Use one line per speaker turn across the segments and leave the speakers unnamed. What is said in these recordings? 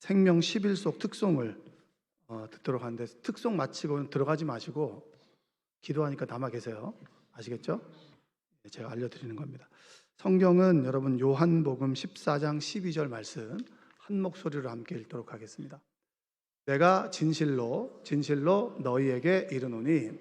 생명 11속 특송을 듣도록 하는데, 특송 마치고 들어가지 마시고 기도하니까 남아 계세요. 아시겠죠? 제가 알려드리는 겁니다. 성경은 여러분 요한복음 14장 12절 말씀 한 목소리로 함께 읽도록 하겠습니다. 내가 진실로 진실로 너희에게 이르노니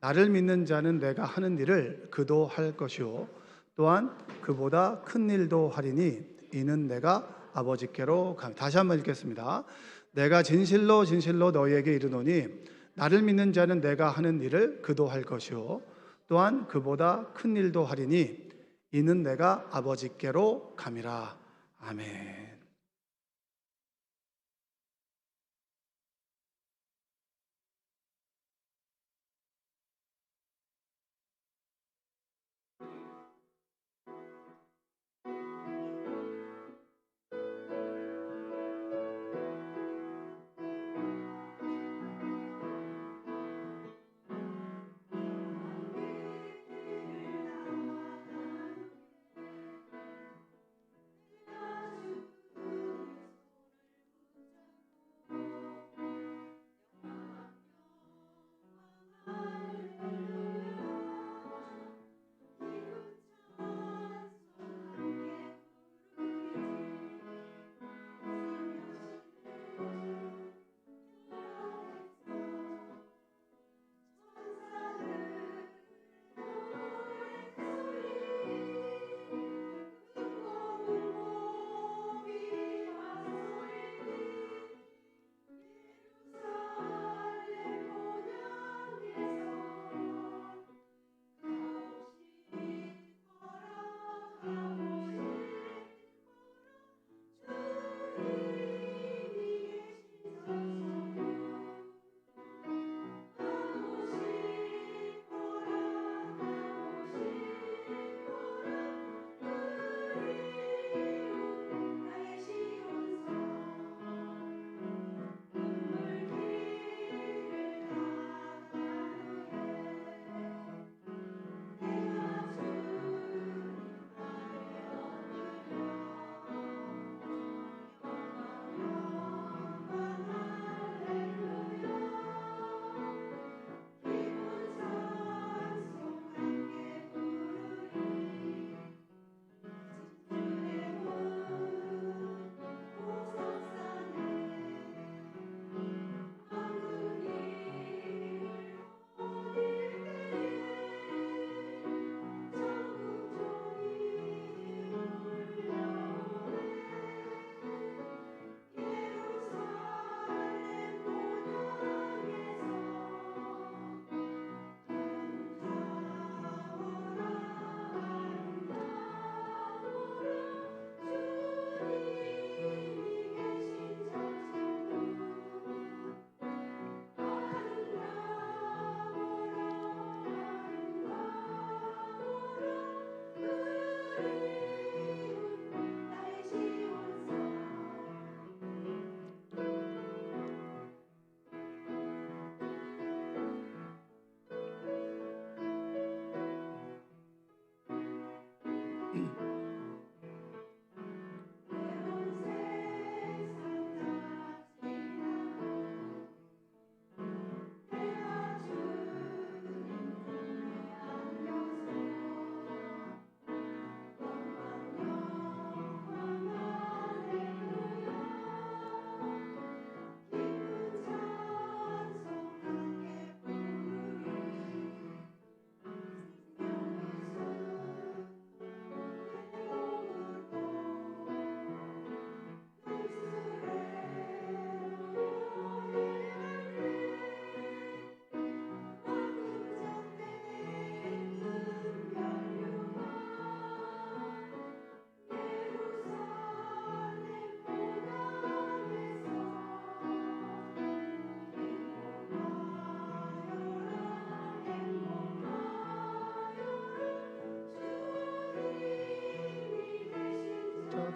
나를 믿는 자는 내가 하는 일을 그도 할 것이요 또한 그보다 큰 일도 하리니 이는 내가 아버지께로 가. 다시 한번 읽겠습니다. 내가 진실로 진실로 너희에게 이르노니 나를 믿는 자는 내가 하는 일을 그도 할 것이요 또한 그보다 큰 일도 하리니 이는 내가 아버지께로 감이라. 아멘.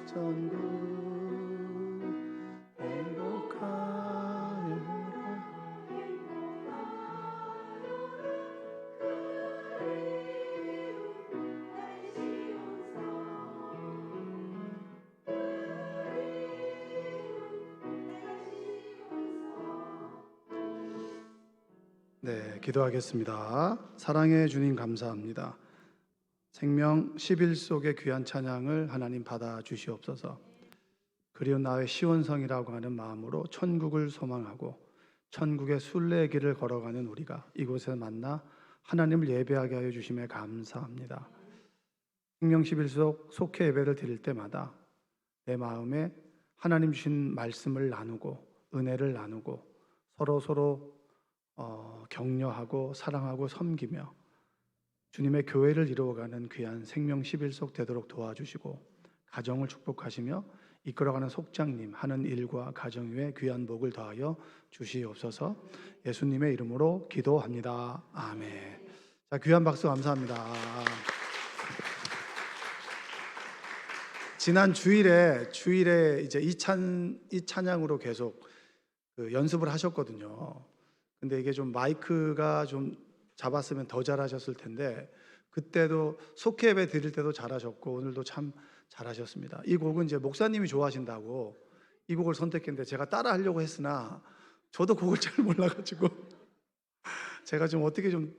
전국 행복하여라. 네, 기도하겠습니다. 사랑의 주님 감사합니다. 생명 10일 속의 귀한 찬양을 하나님 받아 주시옵소서. 그리운 나의 시온성이라고 하는 마음으로 천국을 소망하고 천국의 순례의 길을 걸어가는 우리가 이곳에 만나 하나님을 예배하게 하여 주심에 감사합니다. 생명 10일 속 속회 예배를 드릴 때마다 내 마음에 하나님 주신 말씀을 나누고 은혜를 나누고 서로 격려하고 사랑하고 섬기며 주님의 교회를 이루어가는 귀한 생명 10일 속 되도록 도와주시고 가정을 축복하시며 이끌어가는 속장님 하는 일과 가정 위에 귀한 복을 더하여 주시옵소서. 예수님의 이름으로 기도합니다. 아멘. 자, 귀한 박수 감사합니다. 지난 주일에 이제 이 찬양으로 계속 연습을 하셨거든요. 근데 이게 좀 마이크가 좀 잡았으면 더 잘하셨을 텐데 그때도 속회 예배 드릴 때도 잘하셨고 오늘도 참 잘하셨습니다. 이 곡은 이제 목사님이 좋아하신다고 이 곡을 선택했는데 제가 따라 하려고 했으나 저도 곡을 잘 몰라가지고 제가 좀 어떻게 좀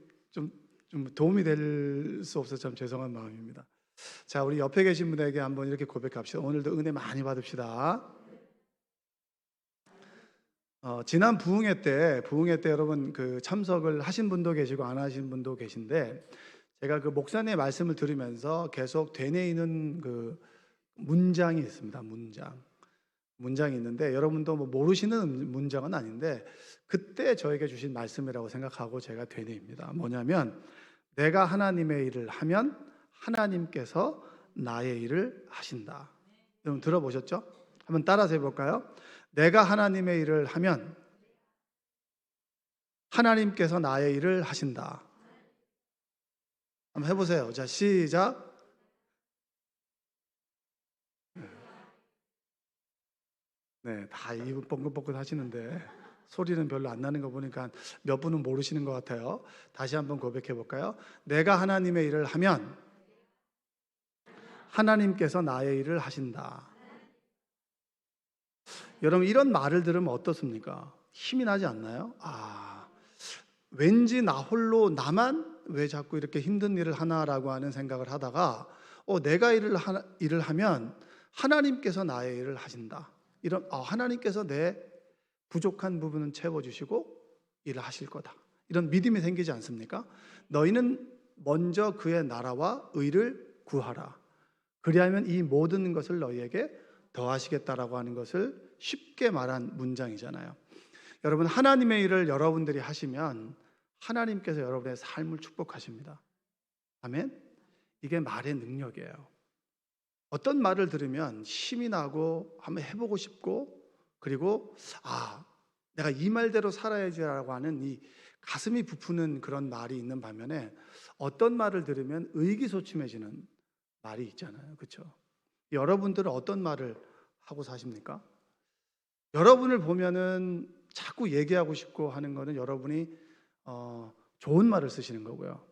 도움이 될 수 없어서 참 죄송한 마음입니다. 자, 우리 옆에 계신 분에게 한번 이렇게 고백합시다. 오늘도 은혜 많이 받읍시다. 지난 부흥회 때 여러분 그 참석을 하신 분도 계시고 안 하신 분도 계신데 제가 그 목사님의 말씀을 들으면서 계속 되뇌이는 그 문장이 있습니다. 문장이 있는데 여러분도 뭐 모르시는 문장은 아닌데 그때 저에게 주신 말씀이라고 생각하고 제가 되뇌입니다. 뭐냐면 내가 하나님의 일을 하면 하나님께서 나의 일을 하신다. 여러분 들어보셨죠? 한번 따라서 해볼까요? 내가 하나님의 일을 하면 하나님께서 나의 일을 하신다. 한번 해보세요. 자, 시작. 네, 다 입은 뻥긋뻥긋 하시는데 소리는 별로 안 나는 거 보니까 몇 분은 모르시는 것 같아요. 다시 한번 고백해 볼까요? 내가 하나님의 일을 하면 하나님께서 나의 일을 하신다. 여러분 이런 말을 들으면 어떻습니까? 힘이 나지 않나요? 왠지 나 홀로 나만 왜 자꾸 이렇게 힘든 일을 하나라고 하는 생각을 하다가 내가 일을 하면 하나님께서 나의 일을 하신다. 이런 하나님께서 내 부족한 부분은 채워주시고 일을 하실 거다. 이런 믿음이 생기지 않습니까? 너희는 먼저 그의 나라와 의를 구하라. 그리하면 이 모든 것을 너희에게 더하시겠다라고 하는 것을 쉽게 말한 문장이잖아요. 여러분 하나님의 일을 여러분들이 하시면 하나님께서 여러분의 삶을 축복하십니다. 아멘. 이게 말의 능력이에요. 어떤 말을 들으면 힘이 나고 한번 해보고 싶고 그리고 내가 이 말대로 살아야지라고 하는 이 가슴이 부푸는 그런 말이 있는 반면에 어떤 말을 들으면 의기소침해지는 말이 있잖아요. 그렇죠? 여러분들은 어떤 말을 하고 사십니까? 여러분을 보면은 자꾸 얘기하고 싶고 하는 거는 여러분이 좋은 말을 쓰시는 거고요.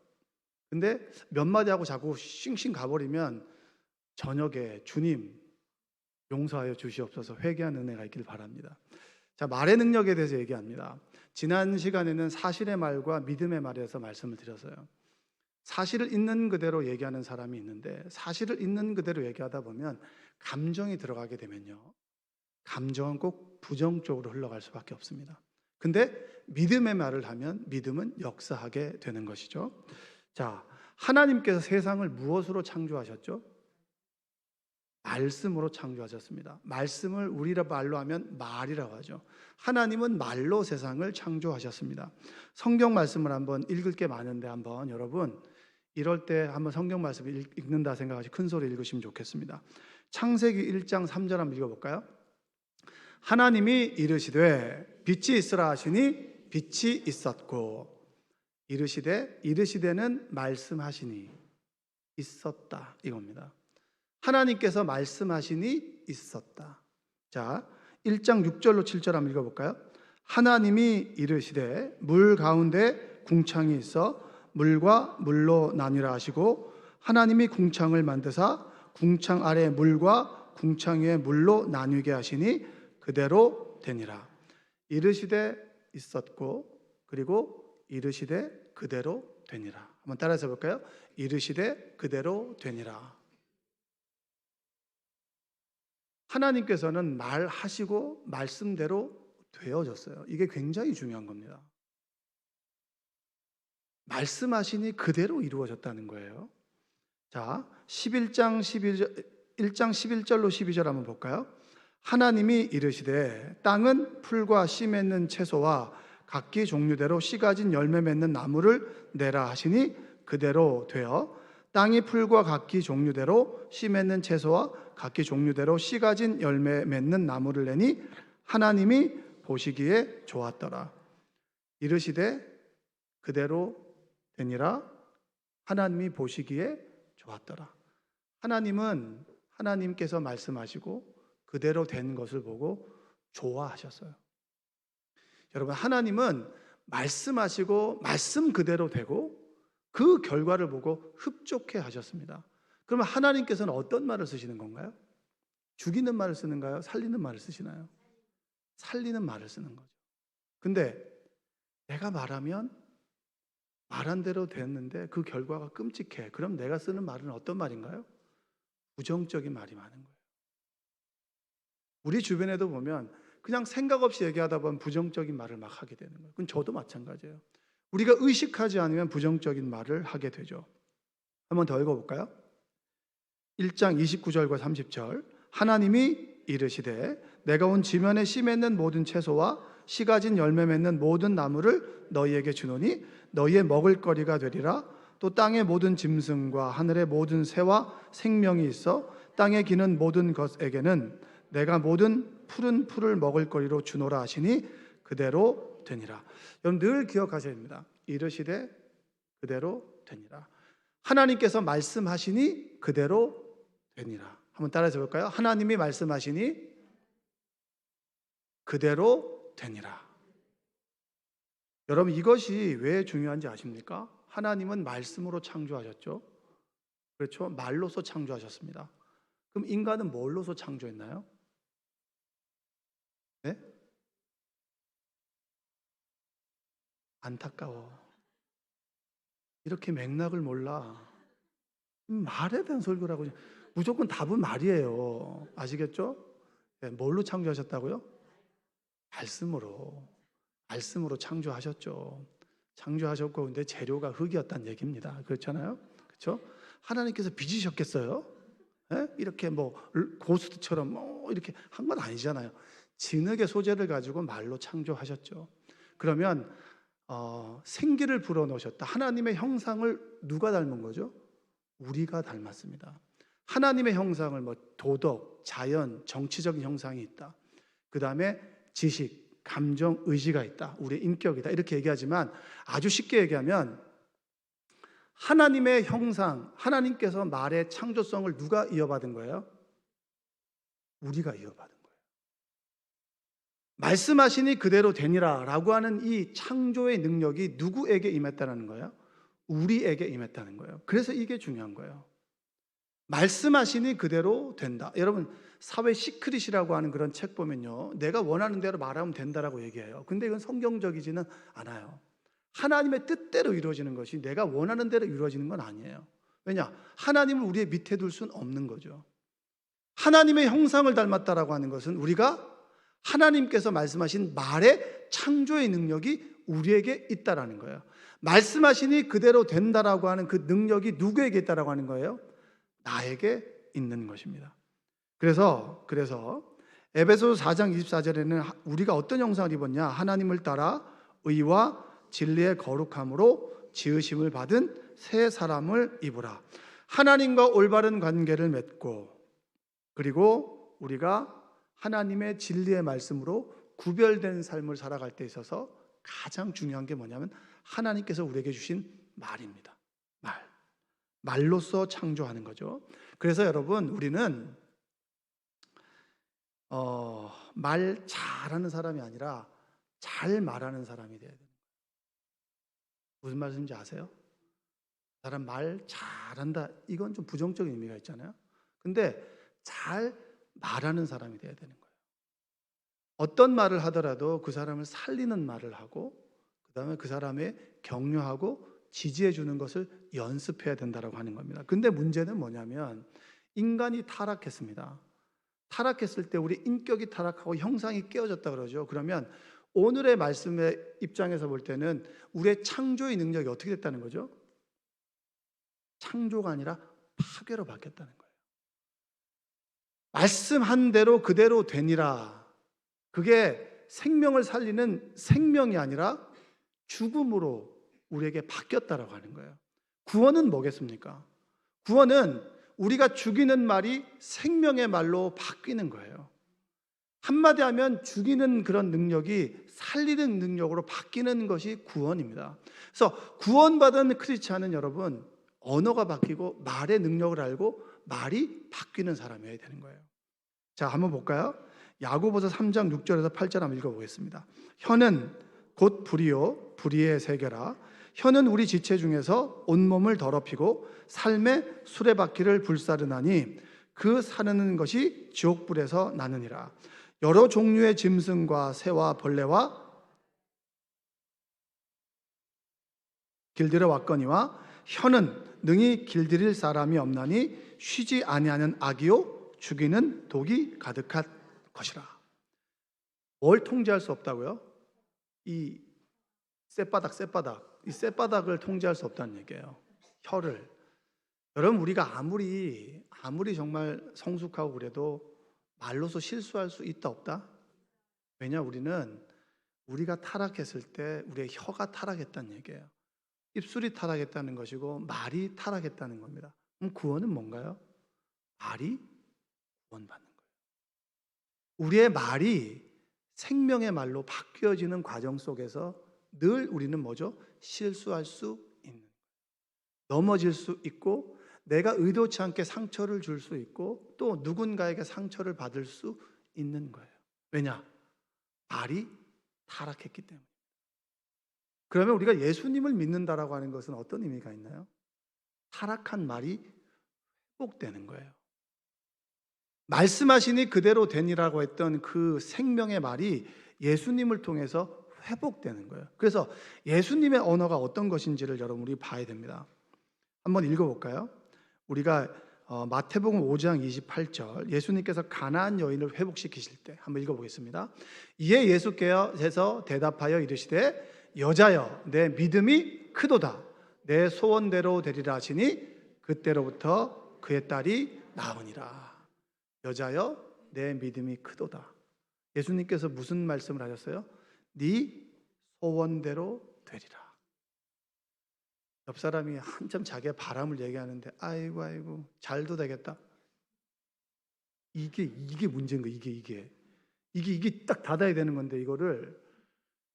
근데 몇 마디 하고 자꾸 싱싱 가버리면 저녁에 주님 용서하여 주시옵소서 회개한 은혜가 있길 바랍니다. 자, 말의 능력에 대해서 얘기합니다. 지난 시간에는 사실의 말과 믿음의 말에서 말씀을 드렸어요. 사실을 있는 그대로 얘기하는 사람이 있는데 사실을 있는 그대로 얘기하다 보면 감정이 들어가게 되면요. 감정은 꼭 부정적으로 흘러갈 수밖에 없습니다. 근데 믿음의 말을 하면 믿음은 역사하게 되는 것이죠. 자, 하나님께서 세상을 무엇으로 창조하셨죠? 말씀으로 창조하셨습니다. 말씀을 우리라 말로 하면 말이라고 하죠. 하나님은 말로 세상을 창조하셨습니다. 성경 말씀을 한번 읽을 게 많은데 한번 여러분 이럴 때 한번 성경 말씀을 읽는다 생각하시 큰 소리 읽으시면 좋겠습니다. 창세기 1장 3절 한번 읽어볼까요? 하나님이 이르시되 빛이 있으라 하시니 빛이 있었고 이르시되는 말씀하시니 있었다 이겁니다. 하나님께서 말씀하시니 있었다. 자, 1장 6절로 7절 한번 읽어볼까요? 하나님이 이르시되 물 가운데 궁창이 있어 물과 물로 나뉘라 하시고 하나님이 궁창을 만드사 궁창 아래 물과 궁창 위에 물로 나뉘게 하시니 그대로 되니라. 이르시되 있었고 그리고 이르시되 그대로 되니라. 한번 따라서 볼까요? 이르시되 그대로 되니라. 하나님께서는 말하시고 말씀대로 되어졌어요. 이게 굉장히 중요한 겁니다. 말씀하시니 그대로 이루어졌다는 거예요. 자, 1장 11절로 12절 한번 볼까요? 하나님이 이르시되 땅은 풀과 씨 맺는 채소와 각기 종류대로 씨 가진 열매 맺는 나무를 내라 하시니 그대로 되어 땅이 풀과 각기 종류대로 씨 맺는 채소와 각기 종류대로 씨 가진 열매 맺는 나무를 내니 하나님이 보시기에 좋았더라. 이르시되 그대로 되니라. 하나님이 보시기에 좋았더라. 하나님께서 말씀하시고 그대로 된 것을 보고 좋아하셨어요. 여러분, 하나님은 말씀하시고 말씀 그대로 되고 그 결과를 보고 흡족해 하셨습니다. 그러면 하나님께서는 어떤 말을 쓰시는 건가요? 죽이는 말을 쓰는가요? 살리는 말을 쓰시나요? 살리는 말을 쓰는 거죠. 근데 내가 말하면 말한 대로 됐는데 그 결과가 끔찍해. 그럼 내가 쓰는 말은 어떤 말인가요? 부정적인 말이 많은 거예요. 우리 주변에도 보면 그냥 생각 없이 얘기하다 보면 부정적인 말을 막 하게 되는 거예요. 그건 저도 마찬가지예요. 우리가 의식하지 않으면 부정적인 말을 하게 되죠. 한번 더 읽어볼까요? 1장 29절과 30절. 하나님이 이르시되 내가 온 지면에 씨 맺는 모든 채소와 씨 가진 열매 맺는 모든 나무를 너희에게 주노니 너희의 먹을거리가 되리라. 또 땅의 모든 짐승과 하늘의 모든 새와 생명이 있어 땅에 기는 모든 것에게는 내가 모든 푸른 풀을 먹을거리로 주노라 하시니 그대로 되니라. 여러분 늘 기억하셔야 됩니다. 이르시되 그대로 되니라. 하나님께서 말씀하시니 그대로 되니라. 한번 따라해서 볼까요? 하나님이 말씀하시니 그대로 되니라. 여러분 이것이 왜 중요한지 아십니까? 하나님은 말씀으로 창조하셨죠. 그렇죠? 말로서 창조하셨습니다. 그럼 인간은 뭘로서 창조했나요? 네? 안타까워. 이렇게 맥락을 몰라. 말에 대한 설교라고. 무조건 답은 말이에요. 아시겠죠? 네, 뭘로 창조하셨다고요? 말씀으로 창조하셨죠. 창조하셨고 근데 재료가 흙이었다는 얘기입니다. 그렇잖아요? 그렇죠? 하나님께서 빚으셨겠어요? 네? 이렇게 뭐 고스트처럼 이렇게 한 건 아니잖아요. 진흙의 소재를 가지고 말로 창조하셨죠. 그러면 생기를 불어넣으셨다. 하나님의 형상을 누가 닮은 거죠? 우리가 닮았습니다. 하나님의 형상을 도덕, 자연, 정치적인 형상이 있다. 그 다음에 지식, 감정, 의지가 있다. 우리의 인격이다. 이렇게 얘기하지만 아주 쉽게 얘기하면 하나님의 형상, 하나님께서 말의 창조성을 누가 이어받은 거예요? 우리가 이어받은 거예요. 말씀하시니 그대로 되니라 라고 하는 이 창조의 능력이 누구에게 임했다는 거예요? 우리에게 임했다는 거예요. 그래서 이게 중요한 거예요. 말씀하시니 그대로 된다. 여러분 사회 시크릿이라고 하는 그런 책 보면요, 내가 원하는 대로 말하면 된다라고 얘기해요. 근데 이건 성경적이지는 않아요. 하나님의 뜻대로 이루어지는 것이 내가 원하는 대로 이루어지는 건 아니에요. 왜냐? 하나님을 우리의 밑에 둘 수는 없는 거죠. 하나님의 형상을 닮았다라고 하는 것은 우리가 하나님께서 말씀하신 말의 창조의 능력이 우리에게 있다라는 거예요. 말씀하시니 그대로 된다라고 하는 그 능력이 누구에게 있다라고 하는 거예요? 나에게 있는 것입니다. 그래서 에베소서 4장 24절에는 우리가 어떤 형상을 입었냐? 하나님을 따라 의와 진리의 거룩함으로 지으심을 받은 새 사람을 입으라. 하나님과 올바른 관계를 맺고, 그리고 우리가 하나님의 진리의 말씀으로 구별된 삶을 살아갈 때 있어서 가장 중요한 게 뭐냐면 하나님께서 우리에게 주신 말입니다. 말로써 창조하는 거죠. 그래서 여러분 우리는 말 잘하는 사람이 아니라 잘 말하는 사람이 돼야 돼요. 무슨 말씀인지 아세요? 사람 말 잘한다, 이건 좀 부정적인 의미가 있잖아요. 근데 잘 말하는 사람이 돼야 되는 거예요. 어떤 말을 하더라도 그 사람을 살리는 말을 하고, 그 그다음에 그 사람의 격려하고 지지해 주는 것을 연습해야 된다라고 하는 겁니다. 근데 문제는 뭐냐면 인간이 타락했습니다. 타락했을 때 우리 인격이 타락하고 형상이 깨어졌다 그러죠. 그러면 오늘의 말씀의 입장에서 볼 때는 우리의 창조의 능력이 어떻게 됐다는 거죠? 창조가 아니라 파괴로 바뀌었다는 거예요. 말씀한 대로 그대로 되니라. 그게 생명을 살리는 생명이 아니라 죽음으로 우리에게 바뀌었다라고 하는 거예요. 구원은 뭐겠습니까? 구원은 우리가 죽이는 말이 생명의 말로 바뀌는 거예요. 한마디 하면 죽이는 그런 능력이 살리는 능력으로 바뀌는 것이 구원입니다. 그래서 구원받은 크리스찬은 여러분 언어가 바뀌고 말의 능력을 알고 말이 바뀌는 사람이어야 되는 거예요. 자, 한번 볼까요? 야고보서 3장 6절에서 8절 한번 읽어보겠습니다. 혀는 곧 불이요 불의의 세계라. 혀는 우리 지체 중에서 온몸을 더럽히고 삶의 수레바퀴를 불사르나니 그 사르는 것이 지옥불에서 나느니라. 여러 종류의 짐승과 새와 벌레와 길들여 왔거니와 혀는 능히 길들일 사람이 없나니 쉬지 아니하는 악이요 죽이는 독이 가득한 것이라. 뭘 통제할 수 없다고요? 이 쌔바닥 이 쌔바닥을 통제할 수 없다는 얘기예요. 혀를. 여러분 우리가 아무리 정말 성숙하고 그래도 말로서 실수할 수 있다 없다? 왜냐 우리가 타락했을 때 우리의 혀가 타락했다는 얘기예요. 입술이 타락했다는 것이고 말이 타락했다는 겁니다. 그럼 구원은 뭔가요? 말이 구원받는 거예요. 우리의 말이 생명의 말로 바뀌어지는 과정 속에서 늘 우리는 뭐죠? 실수할 수 있는 거예요. 넘어질 수 있고 내가 의도치 않게 상처를 줄 수 있고 또 누군가에게 상처를 받을 수 있는 거예요. 왜냐? 말이 타락했기 때문에. 그러면 우리가 예수님을 믿는다라고 하는 것은 어떤 의미가 있나요? 타락한 말이 회복되는 거예요. 말씀하시니 그대로 되니라고 했던 그 생명의 말이 예수님을 통해서 회복되는 거예요. 그래서 예수님의 언어가 어떤 것인지를 여러분이 봐야 됩니다. 한번 읽어볼까요? 우리가 마태복음 5장 28절 예수님께서 가나안 여인을 회복시키실 때 한번 읽어보겠습니다. 이에 예수께서 대답하여 이르시되 여자여 내 믿음이 크도다 내 소원대로 되리라 하시니 그때로부터 그의 딸이 나으니라. 여자여 내 믿음이 크도다. 예수님께서 무슨 말씀을 하셨어요? 네 소원대로 되리라. 옆 사람이 한참 자기의 바람을 얘기하는데 아이고 잘도 되겠다. 이게 문제인 거예요. 이게 딱 닫아야 되는 건데 이거를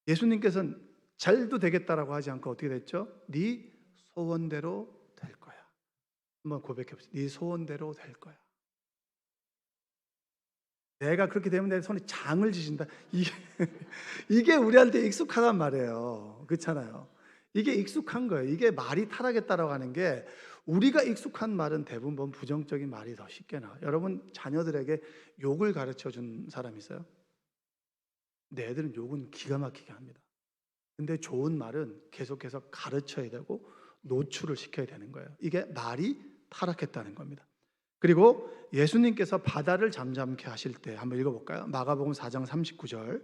예수님께서는 잘도 되겠다라고 하지 않고 어떻게 됐죠? 네 소원대로 될 거야. 한번 고백해 보세요. 네 소원대로 될 거야. 내가 그렇게 되면 내 손에 장을 지신다. 이게 우리한테 익숙하단 말이에요. 그렇잖아요. 이게 익숙한 거예요. 이게 말이 타락했다라고 하는 게 우리가 익숙한 말은 대부분 부정적인 말이 더 쉽게 나와요. 여러분 자녀들에게 욕을 가르쳐 준 사람 있어요? 근데 애들은 욕은 기가 막히게 합니다. 근데 좋은 말은 계속해서 가르쳐야 되고 노출을 시켜야 되는 거예요. 이게 말이 타락했다는 겁니다. 그리고 예수님께서 바다를 잠잠케 하실 때 한번 읽어볼까요? 마가복음 4장 39절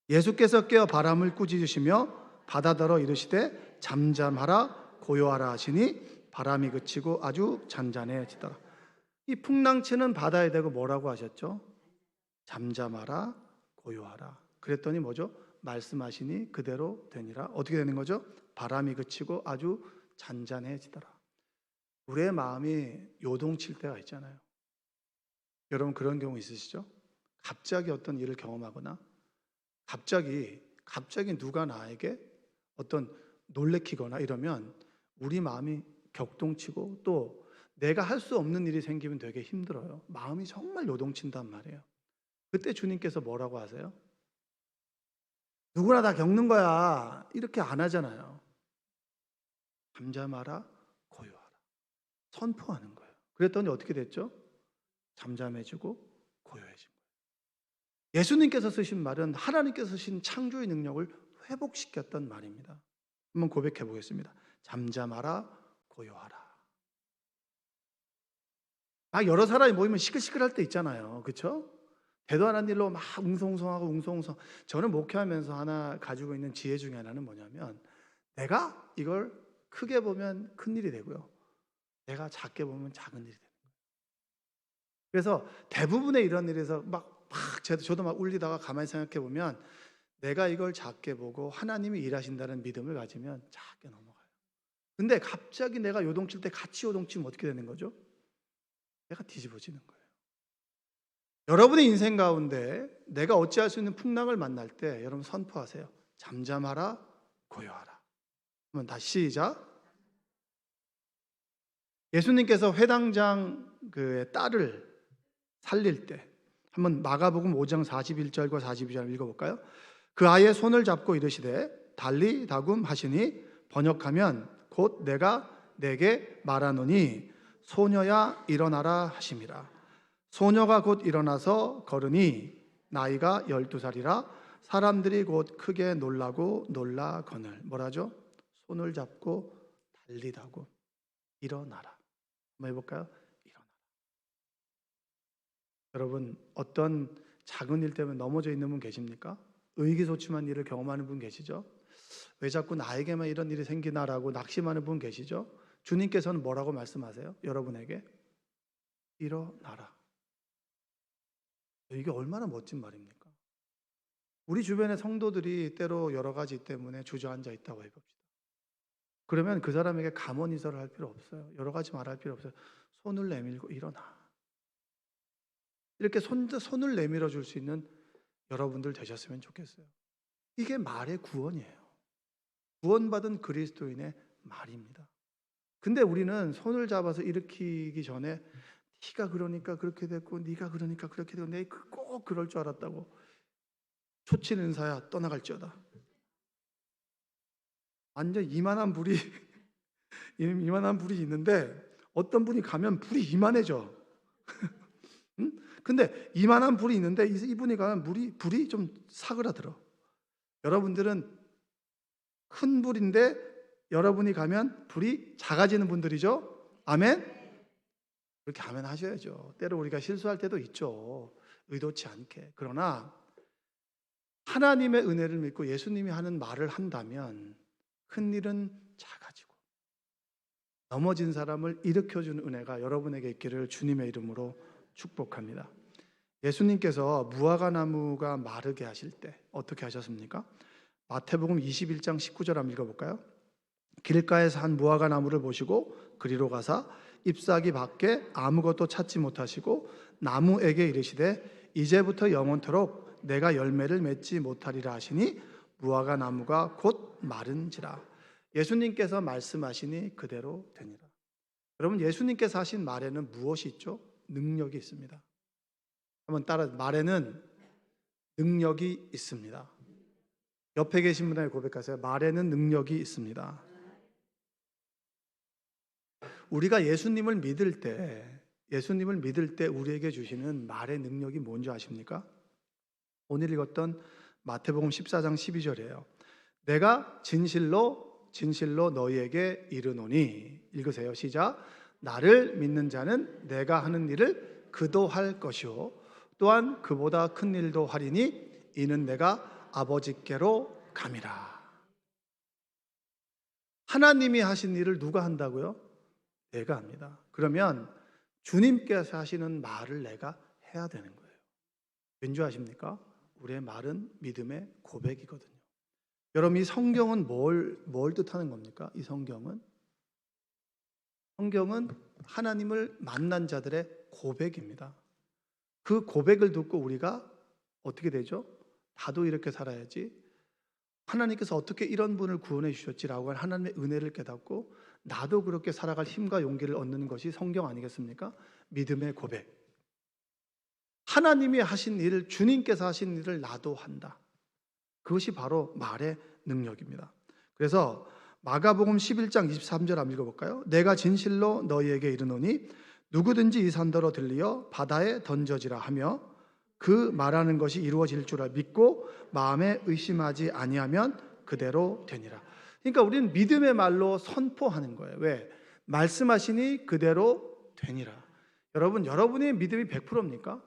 예수께서 깨어 바람을 꾸짖으시며 바다더러 이르시되 잠잠하라 고요하라 하시니 바람이 그치고 아주 잔잔해지더라. 이 풍랑치는 바다에 대고 뭐라고 하셨죠? 잠잠하라 고요하라. 그랬더니 뭐죠? 말씀하시니 그대로 되니라. 어떻게 되는 거죠? 바람이 그치고 아주 잔잔해지더라. 우리의 마음이 요동칠 때가 있잖아요. 여러분 그런 경우 있으시죠? 갑자기 어떤 일을 경험하거나 갑자기 누가 나에게 어떤 놀래키거나 이러면 우리 마음이 격동치고 또 내가 할 수 없는 일이 생기면 되게 힘들어요. 마음이 정말 요동친단 말이에요. 그때 주님께서 뭐라고 하세요? 누구나 다 겪는 거야. 이렇게 안 하잖아요. 잠잠하라 고요하라. 선포하는 거예요. 그랬더니 어떻게 됐죠? 잠잠해지고 고요해진 거예요. 예수님께서 쓰신 말은 하나님께서 쓰신 창조의 능력을 회복시켰던 말입니다. 한번 고백해 보겠습니다. 잠잠하라, 고요하라. 여러 사람이 모이면 시끌시끌할 때 있잖아요. 그렇죠? 대도 안 한 일로 막 웅성웅성하고 웅성웅성. 저는 목회하면서 하나 가지고 있는 지혜 중에 하나는 뭐냐면, 내가 이걸 크게 보면 큰 일이 되고요, 내가 작게 보면 작은 일이 되는 거예요. 그래서 대부분의 이런 일에서 저도 막 울리다가 가만히 생각해 보면, 내가 이걸 작게 보고 하나님이 일하신다는 믿음을 가지면 작게 넘어가요. 근데 갑자기 내가 요동칠 때 같이 요동치면 어떻게 되는 거죠? 내가 뒤집어지는 거예요. 여러분의 인생 가운데 내가 어찌할 수 있는 풍랑을 만날 때 여러분 선포하세요. 잠잠하라, 고요하라. 한번 다시 시작. 예수님께서 회당장 그 딸을 살릴 때 한번 마가복음 5장 41절과 42절 읽어볼까요? 그 아이의 손을 잡고 이르시되 달리 다굼 하시니 번역하면 곧 내가 내게 말하노니 소녀야 일어나라 하심이라. 소녀가 곧 일어나서 걸으니 나이가 12살이라 사람들이 곧 크게 놀라고 놀라거늘. 뭐라죠? 손을 잡고 달리다고 일어나라. 한번 해볼까요? 일어나라. 여러분, 어떤 작은 일 때문에 넘어져 있는 분 계십니까? 의기소침한 일을 경험하는 분 계시죠? 왜 자꾸 나에게만 이런 일이 생기나라고 낙심하는 분 계시죠? 주님께서는 뭐라고 말씀하세요? 여러분에게 일어나라. 이게 얼마나 멋진 말입니까? 우리 주변의 성도들이 때로 여러 가지 때문에 주저앉아 있다고 해봅시다. 그러면 그 사람에게 감언이설을 할 필요 없어요. 여러 가지 말할 필요 없어요. 손을 내밀고 일어나. 이렇게 손을 내밀어 줄 수 있는 여러분들 되셨으면 좋겠어요. 이게 말의 구원이에요. 구원받은 그리스도인의 말입니다. 근데 우리는 손을 잡아서 일으키기 전에 네가 그러니까 그렇게 됐고 네가 그러니까 그렇게 되고 내가 꼭 그럴 줄 알았다고 초친 은사야 떠나갈지어다. 완전 이만한 불이 있는데 어떤 분이 가면 불이 이만해져. 응? 근데 이만한 불이 있는데 이분이 가면 불이 좀 사그라들어. 여러분들은 큰 불인데 여러분이 가면 불이 작아지는 분들이죠. 아멘. 그렇게 아멘 하셔야죠. 때로 우리가 실수할 때도 있죠. 의도치 않게. 그러나 하나님의 은혜를 믿고 예수님이 하는 말을 한다면 큰 일은 작아지고 넘어진 사람을 일으켜주는 은혜가 여러분에게 있기를 주님의 이름으로 축복합니다. 예수님께서 무화과 나무가 마르게 하실 때 어떻게 하셨습니까? 마태복음 21장 19절 한번 읽어볼까요? 길가에서 한 무화과 나무를 보시고 그리로 가사 잎사귀 밖에 아무것도 찾지 못하시고 나무에게 이르시되 이제부터 영원토록 내가 열매를 맺지 못하리라 하시니 무화과 나무가 곧 마른지라. 예수님께서 말씀하시니 그대로 되니라. 여러분, 예수님께서 하신 말에는 무엇이 있죠? 능력이 있습니다. 한번 따라, 말에는 능력이 있습니다. 옆에 계신 분에게 고백하세요. 말에는 능력이 있습니다. 우리가 예수님을 믿을 때 우리에게 주시는 말의 능력이 뭔지 아십니까? 오늘 읽었던 마태복음 14장 12절이에요. 내가 진실로 너희에게 이르노니. 읽으세요. 시작. 나를 믿는 자는 내가 하는 일을 그도 할 것이요 또한 그보다 큰 일도 하리니 이는 내가 아버지께로 감이라. 하나님이 하신 일을 누가 한다고요? 내가 합니다. 그러면 주님께서 하시는 말을 내가 해야 되는 거예요. 왠지 아십니까? 우리의 말은 믿음의 고백이거든요. 여러분, 이 성경은 뭘 뜻하는 겁니까? 이 성경은 하나님을 만난 자들의 고백입니다. 그 고백을 듣고 우리가 어떻게 되죠? 나도 이렇게 살아야지. 하나님께서 어떻게 이런 분을 구원해 주셨지라고 하는 하나님의 은혜를 깨닫고 나도 그렇게 살아갈 힘과 용기를 얻는 것이 성경 아니겠습니까? 믿음의 고백. 하나님이 하신 일을, 주님께서 하신 일을 나도 한다. 그것이 바로 말의 능력입니다. 그래서 마가복음 11장 23절 한번 읽어볼까요? 내가 진실로 너희에게 이르노니 누구든지 이 산더러 들리어 바다에 던져지라 하며 그 말하는 것이 이루어질 줄 믿고 마음에 의심하지 아니하면 그대로 되니라. 그러니까 우리는 믿음의 말로 선포하는 거예요. 왜? 말씀하시니 그대로 되니라. 여러분, 여러분의 믿음이 100%입니까?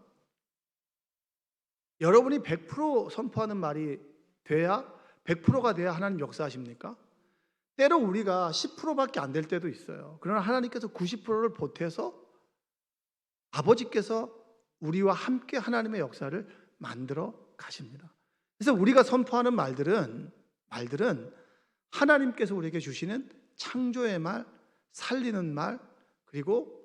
여러분이 100% 선포하는 말이 돼야 100%가 돼야 하나님 역사하십니까? 때로 우리가 10%밖에 안 될 때도 있어요. 그러나 하나님께서 90%를 보태서 아버지께서 우리와 함께 하나님의 역사를 만들어 가십니다. 그래서 우리가 선포하는 말들은 하나님께서 우리에게 주시는 창조의 말, 살리는 말, 그리고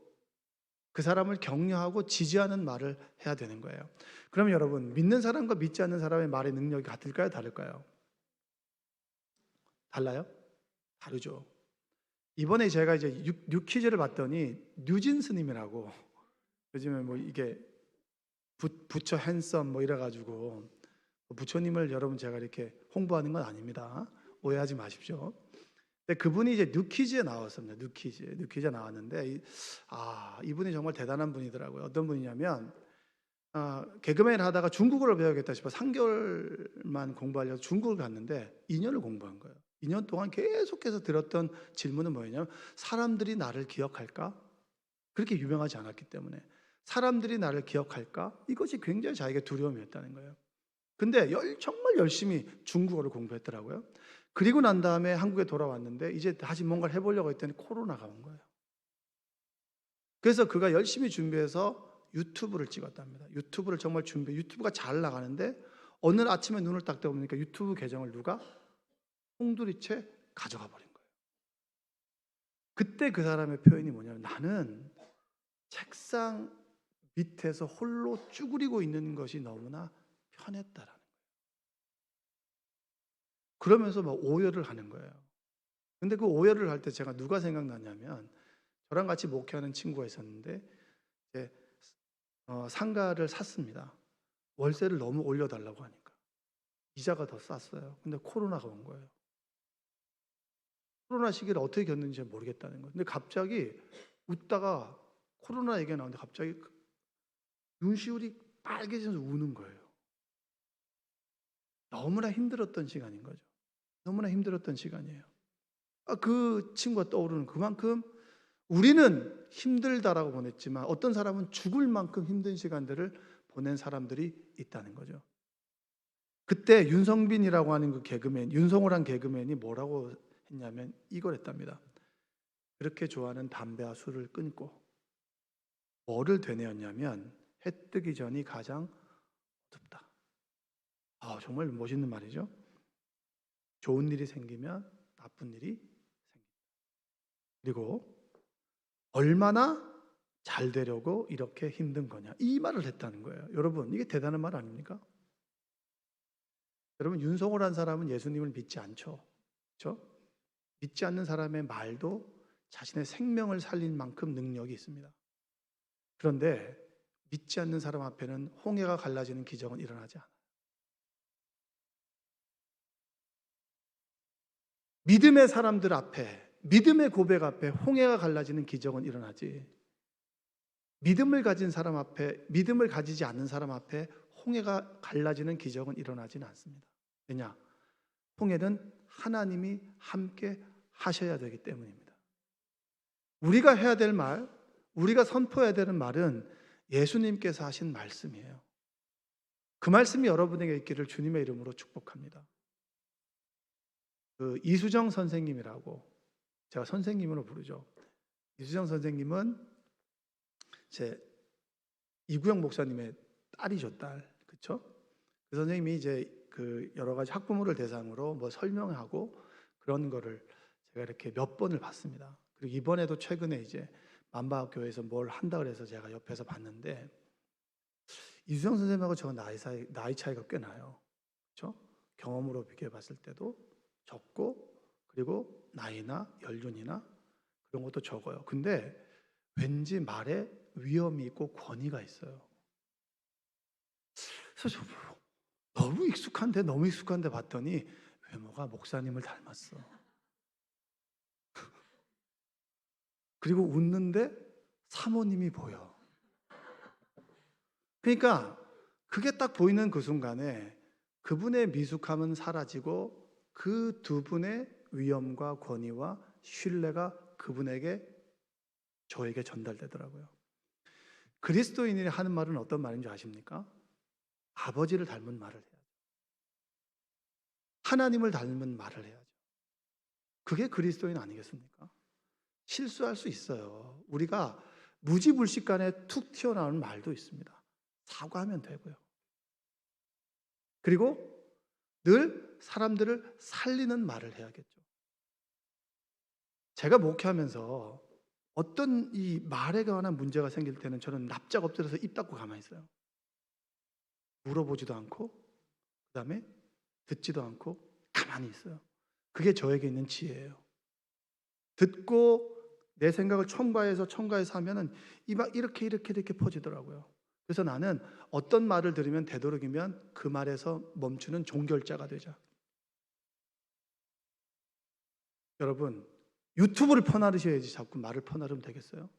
그 사람을 격려하고 지지하는 말을 해야 되는 거예요. 그럼 여러분, 믿는 사람과 믿지 않는 사람의 말의 능력이 같을까요? 다를까요? 달라요? 다르죠. 이번에 제가 이제 뉴퀴즈를 봤더니 뉴진 스님이라고, 요즘에 뭐 이게 부처 핸섬 뭐 이래가지고, 부처님을 여러분 제가 이렇게 홍보하는 건 아닙니다. 오해하지 마십시오. 근데 그분이 이제 뉴퀴즈에 나왔습니다. 뉴퀴즈에 나왔는데, 이분이 정말 대단한 분이더라고요. 어떤 분이냐면, 개그맨 하다가 중국어를 배우겠다 싶어 3개월만 공부하려고 중국을 갔는데 2년을 공부한 거예요. 2년 동안 계속해서 들었던 질문은 뭐였냐면, 사람들이 나를 기억할까? 그렇게 유명하지 않았기 때문에 사람들이 나를 기억할까? 이것이 굉장히 자기가 두려움이었다는 거예요. 근데 정말 열심히 중국어를 공부했더라고요. 그리고 난 다음에 한국에 돌아왔는데 이제 다시 뭔가를 해보려고 했더니 코로나가 온 거예요. 그래서 그가 열심히 준비해서 유튜브를 찍었답니다. 유튜브를 정말 유튜브가 잘 나가는데 어느 아침에 눈을 딱 떠보니까 유튜브 계정을 누가 홍두리째 가져가 버린 거예요. 그때 그 사람의 표현이 뭐냐면, 나는 책상 밑에서 홀로 쭈그리고 있는 것이 너무나 편했다라는 거예요. 그러면서 막 오열을 하는 거예요. 근데 그 오열을 할 때 제가 누가 생각나냐면, 저랑 같이 목회하는 친구가 있었는데 이제 상가를 샀습니다. 월세를 너무 올려달라고 하니까 이자가 더 쌌어요. 근데 코로나가 온 거예요. 코로나 시기를 어떻게 겪는지 모르겠다는 거예요. 근데 갑자기 웃다가 코로나 얘기가 나오는데 갑자기 눈시울이 빨개져서 우는 거예요. 너무나 힘들었던 시간인 거죠. 너무나 힘들었던 시간이에요. 그 친구가 떠오르는, 그만큼 우리는 힘들다라고 보냈지만 어떤 사람은 죽을 만큼 힘든 시간들을 보낸 사람들이 있다는 거죠. 그때 윤성빈이라고 하는 그 개그맨, 윤성호란 개그맨이 뭐라고 했냐면 이걸 했답니다. 그렇게 좋아하는 담배와 술을 끊고 뭐를 되뇌었냐면, 해 뜨기 전이 가장 어둡다. 정말 멋있는 말이죠. 좋은 일이 생기면 나쁜 일이 생긴다. 그리고 얼마나 잘 되려고 이렇게 힘든 거냐, 이 말을 했다는 거예요. 여러분, 이게 대단한 말 아닙니까? 여러분, 윤성호라는 사람은 예수님을 믿지 않죠. 그렇죠? 믿지 않는 사람의 말도 자신의 생명을 살릴 만큼 능력이 있습니다. 그런데 믿지 않는 사람 앞에는 홍해가 갈라지는 기적은 일어나지 않아요. 믿음의 사람들 앞에, 믿음의 고백 앞에 홍해가 갈라지는 기적은 일어나지, 믿음을 가진 사람 앞에, 믿음을 가지지 않는 사람 앞에 홍해가 갈라지는 기적은 일어나지는 않습니다. 왜냐? 홍해는 하나님이 함께 하셔야 되기 때문입니다. 우리가 해야 될 말, 우리가 선포해야 되는 말은 예수님께서 하신 말씀이에요. 그 말씀이 여러분에게 있기를 주님의 이름으로 축복합니다. 그 이수정 선생님이라고, 제가 선생님으로 부르죠. 이수정 선생님은 제 이구영 목사님의 딸이죠, 딸. 그렇죠? 그 선생님이 이제 그 여러 가지 학부모를 대상으로 뭐 설명하고 그런 거를 제가 이렇게 몇 번을 봤습니다. 그리고 이번에도 최근에 이제 만바교회에서 뭘 한다 그래서 제가 옆에서 봤는데, 이수정 선생님하고 저 나이 차이가 꽤 나요. 그렇죠? 경험으로 비교해 봤을 때도 적고, 그리고 나이나 연륜이나 그런 것도 적어요. 근데 왠지 말에 위험이 있고 권위가 있어요. 그래서 너무 익숙한데 봤더니 외모가 목사님을 닮았어. 그리고 웃는데 사모님이 보여. 그러니까 그게 딱 보이는 그 순간에 그분의 미숙함은 사라지고 그 두 분의 위엄과 권위와 신뢰가 그분에게 저에게 전달되더라고요. 그리스도인이 하는 말은 어떤 말인지 아십니까? 아버지를 닮은 말을 해야죠. 하나님을 닮은 말을 해야죠. 그게 그리스도인 아니겠습니까? 실수할 수 있어요. 우리가 무지불식간에 툭 튀어나오는 말도 있습니다. 사과하면 되고요. 그리고 늘 사람들을 살리는 말을 해야겠죠. 제가 목회하면서 어떤 이 말에 관한 문제가 생길 때는 저는 납작 엎드려서 입 닫고 가만히 있어요. 물어보지도 않고 그 다음에 듣지도 않고 가만히 있어요. 그게 저에게 있는 지혜예요. 듣고 내 생각을 첨가해서 하면은 막 이렇게 퍼지더라고요. 그래서 나는 어떤 말을 들으면 되도록이면 그 말에서 멈추는 종결자가 되자. 여러분, 유튜브를 퍼나르셔야지 자꾸 말을 퍼나르면 되겠어요?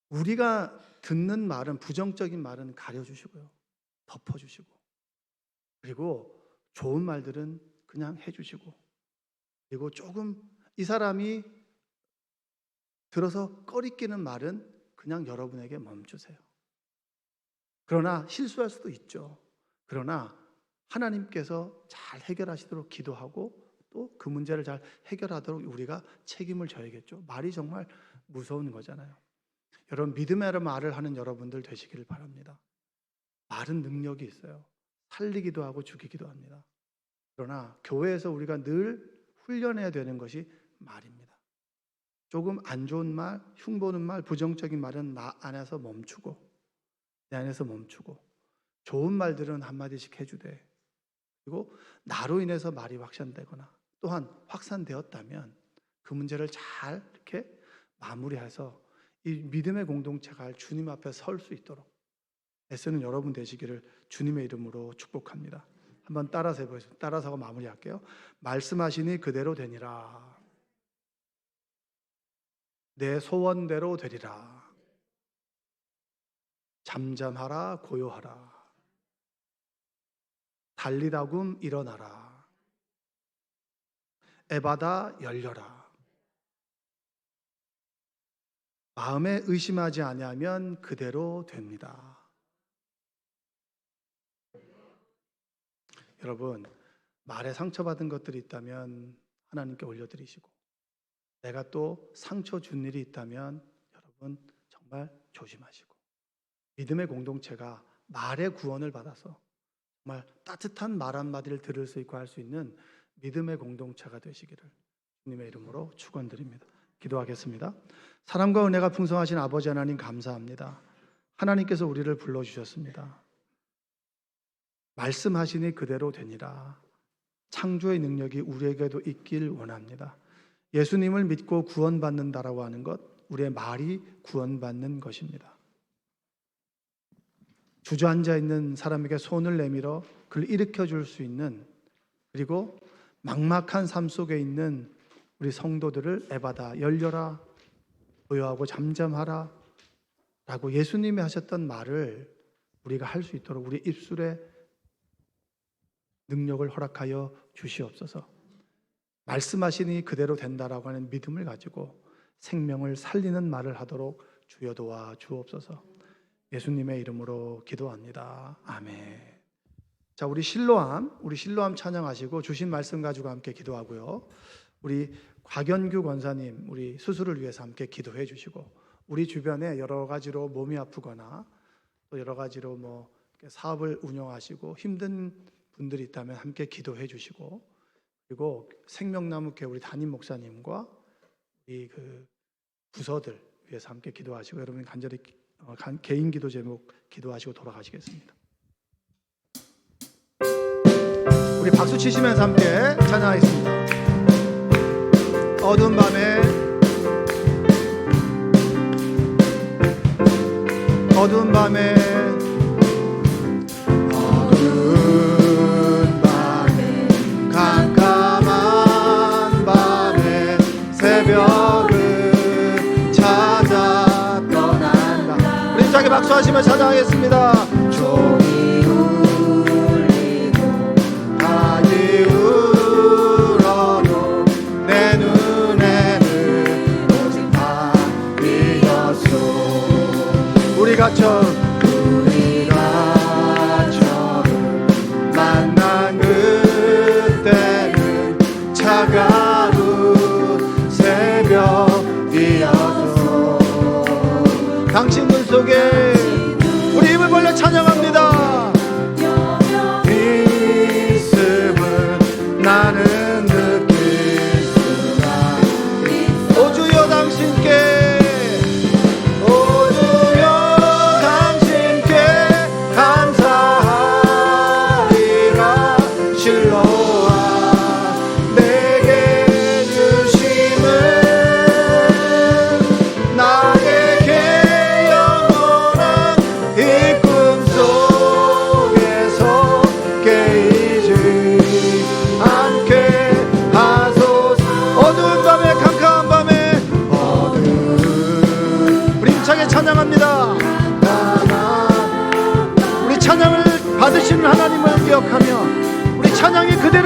우리가 듣는 말은, 부정적인 말은 가려주시고요, 덮어주시고, 그리고 좋은 말들은 그냥 해주시고, 그리고 조금 이 사람이 들어서 꺼리끼는 말은 그냥 여러분에게 멈추세요. 그러나 실수할 수도 있죠. 그러나 하나님께서 잘 해결하시도록 기도하고 또 그 문제를 잘 해결하도록 우리가 책임을 져야겠죠. 말이 정말 무서운 거잖아요. 여러분, 믿음의 말을 하는 여러분들 되시기를 바랍니다. 말은 능력이 있어요. 살리기도 하고 죽이기도 합니다. 그러나 교회에서 우리가 늘 훈련해야 되는 것이 말입니다. 조금 안 좋은 말, 흉보는 말, 부정적인 말은 나 안에서 멈추고, 내 안에서 멈추고, 좋은 말들은 한마디씩 해주되, 그리고 나로 인해서 말이 확산되거나 또한 확산되었다면 그 문제를 잘 이렇게 마무리해서 이 믿음의 공동체가 주님 앞에 설 수 있도록 애쓰는 여러분 되시기를 주님의 이름으로 축복합니다. 한번 따라서 해보겠습니다. 따라서 하고 마무리할게요. 말씀하시니 그대로 되니라. 내 소원대로 되리라. 잠잠하라, 고요하라. 달리다굼 일어나라. 에바다 열려라. 마음에 의심하지 아니하면 그대로 됩니다. 여러분, 말에 상처받은 것들이 있다면 하나님께 올려드리시고, 내가 또 상처 준 일이 있다면 여러분 정말 조심하시고, 믿음의 공동체가 말의 구원을 받아서 정말 따뜻한 말 한마디를 들을 수 있고 할 수 있는 믿음의 공동체가 되시기를 주님의 이름으로 축원드립니다. 기도하겠습니다. 사랑과 은혜가 풍성하신 아버지 하나님, 감사합니다. 하나님께서 우리를 불러주셨습니다. 말씀하시니 그대로 되니라. 창조의 능력이 우리에게도 있길 원합니다. 예수님을 믿고 구원받는다라고 하는 것, 우리의 말이 구원받는 것입니다. 주저앉아 있는 사람에게 손을 내밀어 그를 일으켜 줄 수 있는, 그리고 막막한 삶 속에 있는 우리 성도들을 에바다 열려라, 고요하고 잠잠하라 라고 예수님이 하셨던 말을 우리가 할 수 있도록 우리 입술에 능력을 허락하여 주시옵소서. 말씀하시니 그대로 된다라고 하는 믿음을 가지고 생명을 살리는 말을 하도록 주여 도와 주옵소서. 예수님의 이름으로 기도합니다. 아멘. 자, 우리 실로암 찬양하시고 주신 말씀 가지고 함께 기도하고요. 우리 곽연규 권사님, 우리 수술을 위해서 함께 기도해 주시고, 우리 주변에 여러 가지로 몸이 아프거나 또 여러 가지로 뭐 사업을 운영하시고 힘든 분들이 있다면 함께 기도해 주시고, 그리고 생명나무교회 우리 담임 목사님과 우리 그 부서들 위해서 함께 기도하시고, 여러분 간절히 개인 기도 제목 기도하시고 돌아가시겠습니다. 우리 박수 치시면서 함께 찬양하겠습니다. 어두운 밤에, 어두운 밤에, 어두운 밤에, 캄캄한 밤에 새벽을 찾아 떠난다. 우리 힘차게 박수하시며 찬양하겠습니다. 종이 울리고 가지 울리고 당신 눈 속에 우리 입을 벌려 찬양합니다. 있음은 나는 느낄 수가 있어. 오 주여 당신께, 오 주여 당신께 감사하리라. 실로와 내게 주심은 나에게 영원한 이 꿈속에서 깨이지 않게 하소서. 어두운 밤에, 캄캄한 밤에, 우리 힘차게 찬양합니다. 우리 찬양을 받으시는 하나님을 기억하며 우리 찬양이 그대로